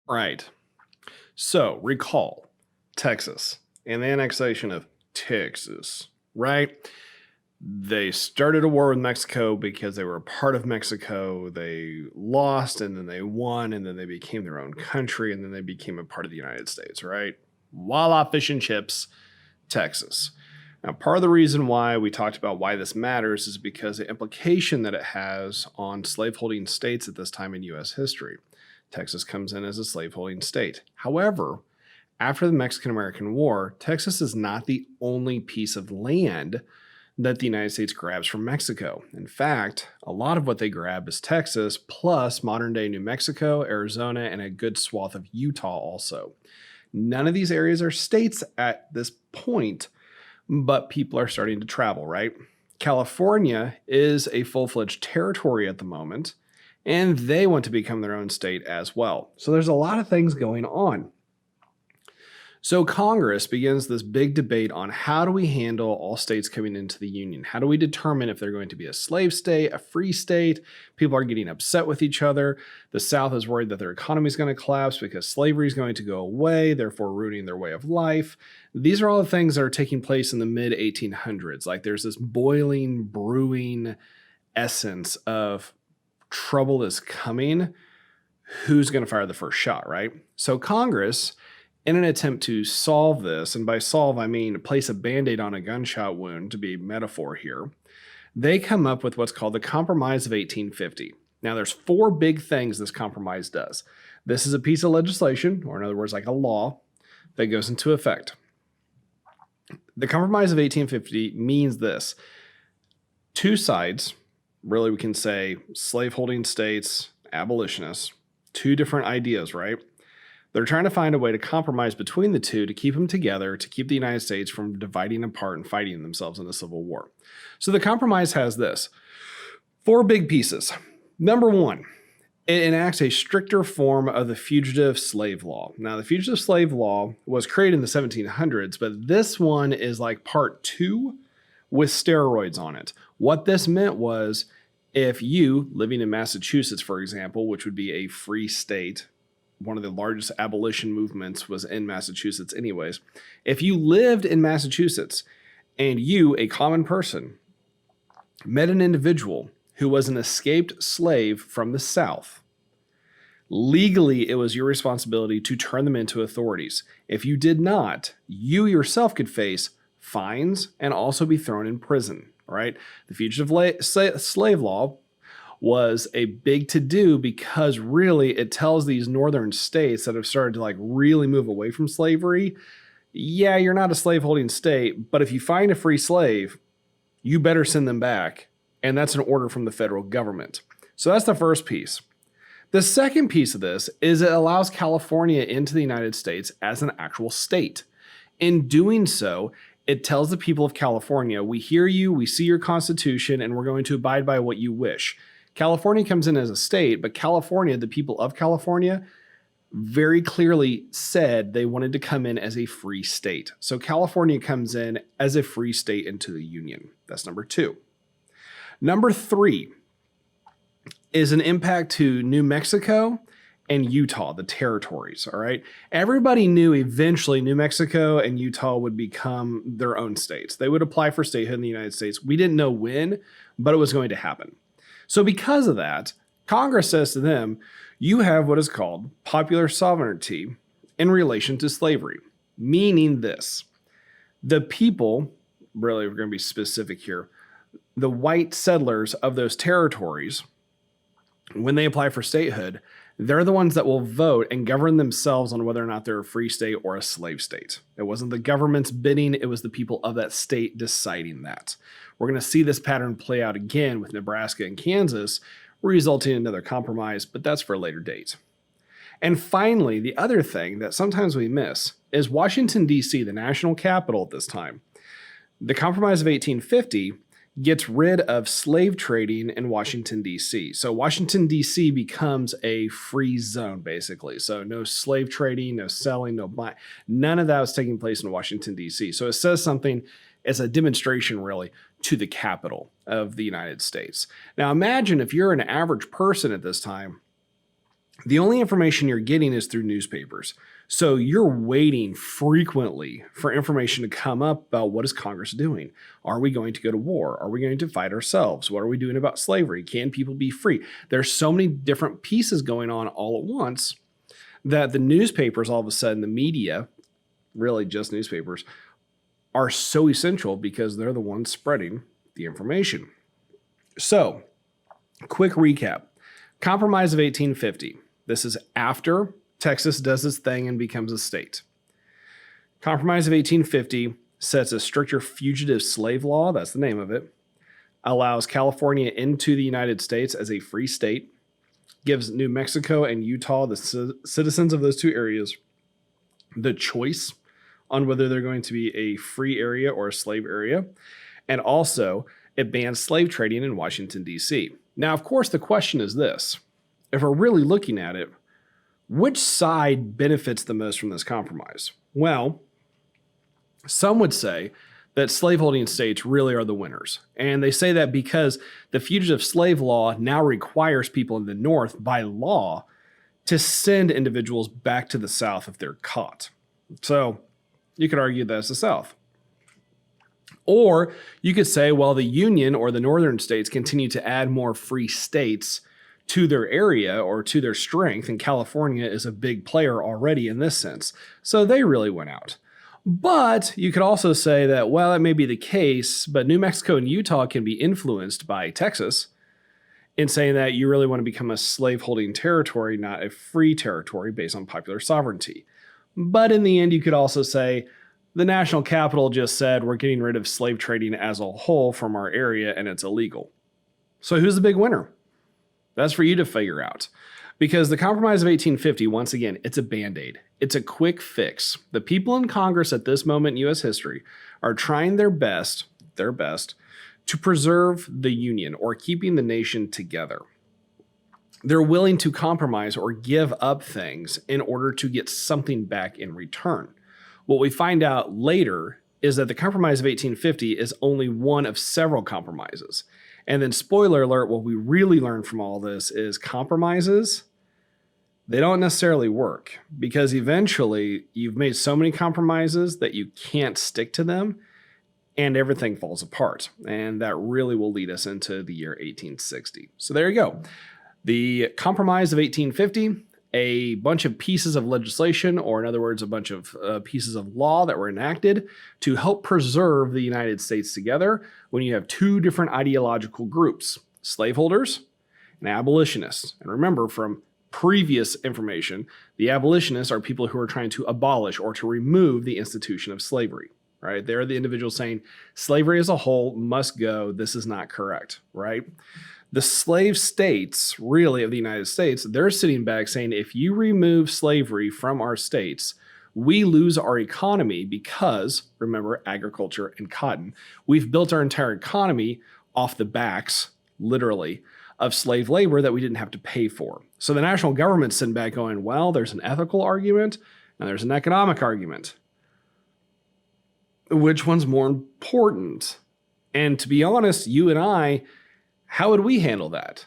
Right. So recall Texas and the annexation of Texas, right? They started a war with Mexico because they were a part of Mexico. They lost and then they won and then they became their own country and then they became a part of the United States, right? Voila, fish and chips, Texas. Now, part of the reason why we talked about why this matters is because the implication that it has on slaveholding states at this time in U.S. history. Texas comes in as a slaveholding state. However, after the Mexican-American War, Texas is not the only piece of land that the United States grabs from Mexico. In fact, a lot of what they grab is Texas, plus modern-day New Mexico, Arizona, and a good swath of Utah also. None of these areas are states at this point, but people are starting to travel, right? California is a full-fledged territory at the moment, and they want to become their own state as well. So there's a lot of things going on. So Congress begins this big debate on how do we handle all states coming into the Union? How do we determine if they're going to be a slave state, a free state? People are getting upset with each other. The South is worried that their economy is going to collapse because slavery is going to go away, therefore ruining their way of life. These are all the things that are taking place in the mid-1800s. Like there's this boiling, brewing essence of trouble is coming. Who's going to fire the first shot, right? So Congress, in an attempt to solve this, and by solve I mean place a Band-Aid on a gunshot wound to be metaphor here, they come up with what's called the Compromise of 1850. Now there's four big things this compromise does. This is a piece of legislation, or in other words like a law, that goes into effect. The Compromise of 1850 means this. Two sides, really we can say slaveholding states, abolitionists, two different ideas, right? They're trying to find a way to compromise between the two to keep them together, to keep the United States from dividing apart and fighting themselves in a civil war. So the compromise has this. Four big pieces. Number one, it enacts a stricter form of the Fugitive Slave Law. Now, the Fugitive Slave Law was created in the 1700s, but this one is like part two with steroids on it. What this meant was if you, living in Massachusetts, for example, which would be a free state, one of the largest abolition movements was in Massachusetts anyways. If you lived in Massachusetts and you, a common person, met an individual who was an escaped slave from the South, legally it was your responsibility to turn them into authorities. If you did not, you yourself could face fines and also be thrown in prison, right? The Fugitive Slave Law was a big to-do because really it tells these northern states that have started to like really move away from slavery, yeah, you're not a slaveholding state, but if you find a free slave, you better send them back. And that's an order from the federal government. So that's the first piece. The second piece of this is it allows California into the United States as an actual state. In doing so, it tells the people of California, we hear you, we see your constitution, and we're going to abide by what you wish. California comes in as a state, but California, the people of California, very clearly said they wanted to come in as a free state. So California comes in as a free state into the Union. That's number two. Number three is an impact to New Mexico and Utah, the territories, all right? Everybody knew eventually New Mexico and Utah would become their own states. They would apply for statehood in the United States. We didn't know when, but it was going to happen. So because of that, Congress says to them, you have what is called popular sovereignty in relation to slavery, meaning this. The people, really we're going to be specific here, the white settlers of those territories, when they apply for statehood, they're the ones that will vote and govern themselves on whether or not they're a free state or a slave state. It wasn't the government's bidding, it was the people of that state deciding that. We're going to see this pattern play out again with Nebraska and Kansas, resulting in another compromise, but that's for a later date. And finally, the other thing that sometimes we miss is Washington, D.C., the national capital at this time. The Compromise of 1850 gets rid of slave trading in Washington, D.C. So Washington, D.C. becomes a free zone, basically. So no slave trading, no selling, no buying. None of that was taking place in Washington, D.C. So it says something, it's a demonstration, really, to the capital of the United States. Now imagine if you're an average person at this time The only information you're getting is through newspapers. So you're waiting frequently for information to come up about what is Congress doing? Are we going to go to war? Are we going to fight ourselves? What are we doing about slavery? Can people be free? There's so many different pieces going on all at once that the newspapers, all of a sudden, the media, really just newspapers, are so essential because they're the ones spreading the information. So, quick recap. Compromise of 1850. This is after Texas does its thing and becomes a state. Compromise of 1850 sets a stricter fugitive slave law, that's the name of it, allows California into the United States as a free state, gives New Mexico and Utah, the citizens of those two areas, the choice on whether they're going to be a free area or a slave area, and also it bans slave trading in Washington, D.C. Now, of course, the question is this. If we're really looking at it, which side benefits the most from this compromise? Well, some would say that slaveholding states really are the winners. And they say that because the Fugitive Slave Law now requires people in the North by law to send individuals back to the South if they're caught. So you could argue that's the South. Or you could say, well, the Union or the northern states continue to add more free states to their area or to their strength, and California is a big player already in this sense. So they really went out. But you could also say that, well, that may be the case, but New Mexico and Utah can be influenced by Texas in saying that you really want to become a slaveholding territory, not a free territory based on popular sovereignty. But in the end, you could also say the national capital just said we're getting rid of slave trading as a whole from our area and it's illegal. So who's the big winner? That's for you to figure out. Because the Compromise of 1850, once again, it's a Band-Aid. It's a quick fix. The people in Congress at this moment in U.S. history are trying their best, to preserve the Union or keeping the nation together. They're willing to compromise or give up things in order to get something back in return. What we find out later is that the Compromise of 1850 is only one of several compromises. And then, spoiler alert, what we really learn from all this is compromises, they don't necessarily work because eventually you've made so many compromises that you can't stick to them and everything falls apart. And that really will lead us into the year 1860. So there you go. The Compromise of 1850, a bunch of pieces of legislation, or in other words, a bunch of pieces of law that were enacted to help preserve the United States together when you have two different ideological groups, slaveholders and abolitionists. And remember from previous information, the abolitionists are people who are trying to abolish or to remove the institution of slavery, right? They're the individuals saying slavery as a whole must go. This is not correct, right? The slave states, really, of the United States, they're sitting back saying, if you remove slavery from our states, we lose our economy because, remember, agriculture and cotton. We've built our entire economy off the backs, literally, of slave labor that we didn't have to pay for. So the national government's sitting back going, well, there's an ethical argument and there's an economic argument. Which one's more important? And to be honest, you and I, how would we handle that?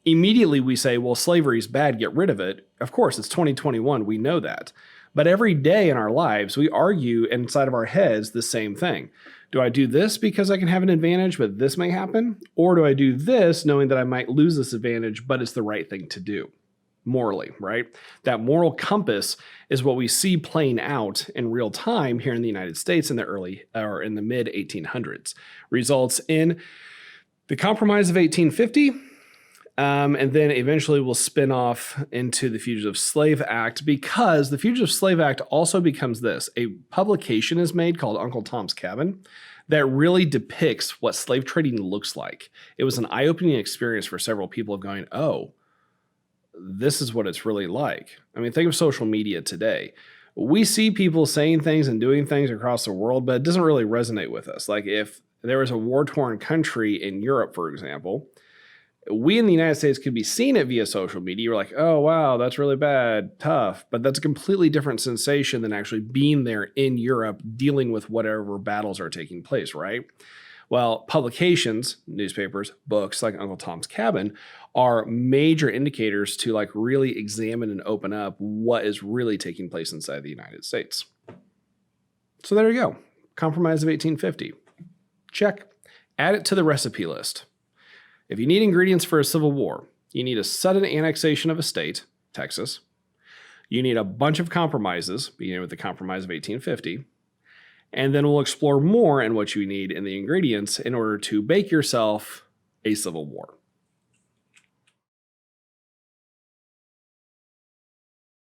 Immediately we say, well, slavery is bad, get rid of it. Of course, it's 2021, we know that. But every day in our lives, we argue inside of our heads the same thing. Do I do this because I can have an advantage, but this may happen? Or do I do this knowing that I might lose this advantage, but it's the right thing to do? Morally, right? That moral compass is what we see playing out in real time here in the United States in the mid 1800s. Results in the Compromise of 1850, and then eventually will spin off into the Fugitive Slave Act, because the Fugitive Slave Act also becomes this. A publication is made called Uncle Tom's Cabin that really depicts what slave trading looks like. It was an eye-opening experience for several people of going, oh, this is what it's really like. I mean, think of social media today. We see people saying things and doing things across the world, but it doesn't really resonate with us. Like if there was a war-torn country in Europe, for example, we in the United States could be seeing it via social media. You're like, oh, wow, that's really bad, tough. But that's a completely different sensation than actually being there in Europe, dealing with whatever battles are taking place, right? Well, publications, newspapers, books like Uncle Tom's Cabin are major indicators to like really examine and open up what is really taking place inside the United States. So there you go. Compromise of 1850. Check. Add it to the recipe list. If you need ingredients for a civil war, you need a sudden annexation of a state, Texas. You need a bunch of compromises, beginning with the Compromise of 1850. And then we'll explore more in what you need in the ingredients in order to bake yourself a civil war.